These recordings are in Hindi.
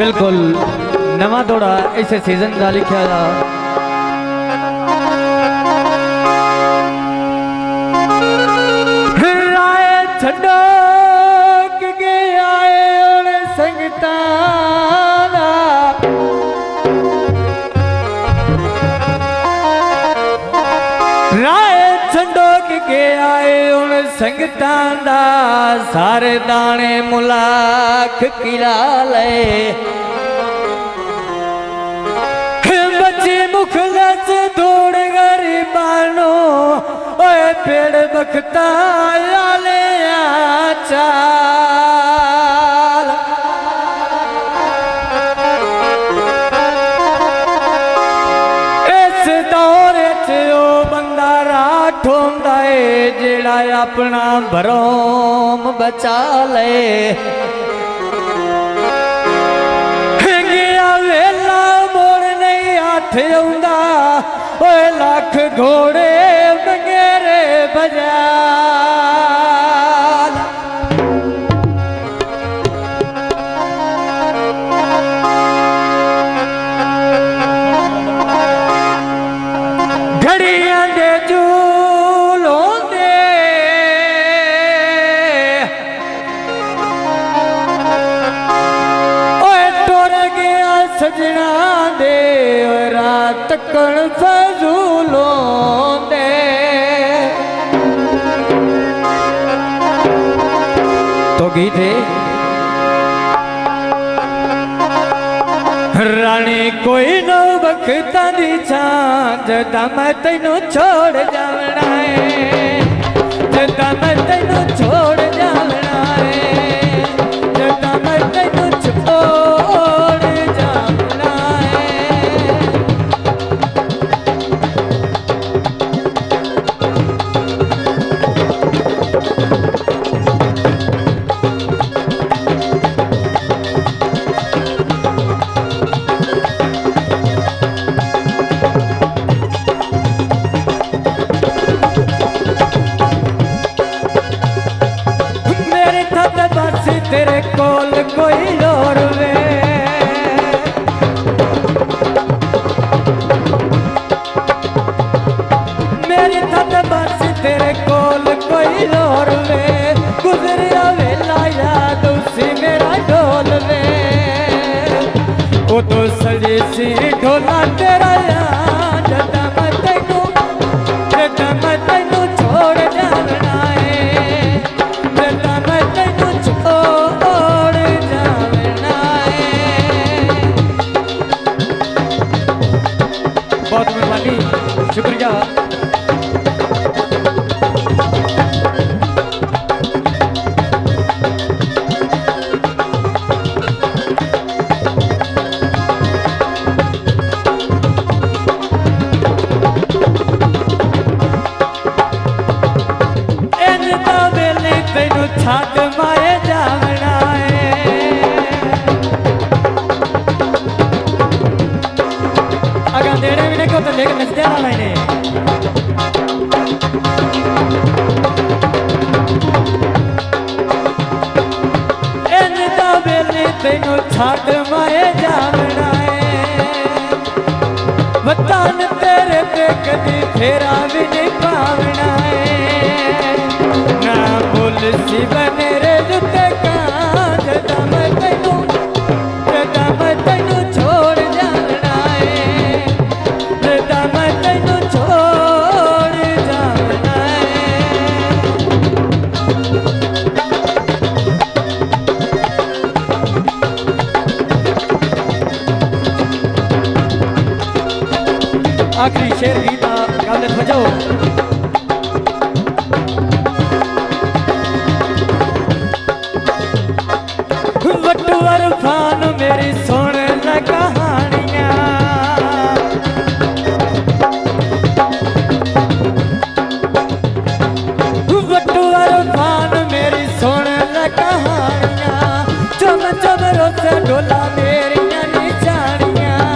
बिल्कुल नवा दौड़ा ऐसे सीजन का लिखा था। राय छड़ो के आए और संगता राय छड़ो के आए उन संगता दा सारे दाने मुलाक किला ले बच्चे मुखलस दौड़ गरीबानो ओए पेड़ बखता ले चाल इस दौरे च ओ बंदा राठोंदा है जेड़ा अपना भरोम बचा ले गया वेला मोड़ नहीं हाथ आउंदा ओए लाख घोड़े मंगेरे बजा घड़ियां दे झूलों दे ओए टुर गया सजना दे रात कण फजूलों दे तो गीते रानी कोई नो बखता दी छां जदा मैं तैनू छोड़ जावना है जदा मैं तैनू छोड़ जावना है जदा मैं तैनू छोड़ जावना है। तेरे कोल कोई और वे मेरी थत बस तेरे कोल कोई और वे गुजरिया वेला याद उसी मेरा ढोल वे वो तो सजी सी ढोला तेरा याद जदा मैं तैनू छोड़ जाना है जदा मैं तैनू छोड़ जाना है। बहुत मेहरबानी शुक्रिया। तेनू छाट माए जावना है अगर देने भी नहीं को तो लेकर नचते ना मैंने तेनू छाट माए जावना है वतन तेरे पे कदी फेरा भी नहीं पावना है ना बोल सी बने रे जुते जदा मैं तैनू छोड़ जाना है जदा मैं तैनू छोड़ जाना है। आखिरी शेर गीता गाने बजाओ वटवर फान मेरी सुन ल कहानियां वटवर फान मेरी सुन ल कहानियां चम चम रोज डोला मेरिया निशानियां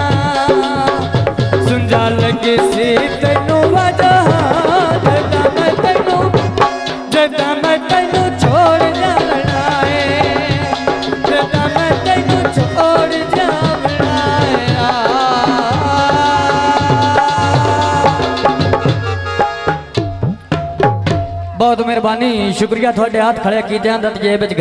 सुंजा लगे सी तैनू वजह बहुत मेहरबानी शुक्रिया थोड़े हाथ खड़े कीतियां दा जेब विच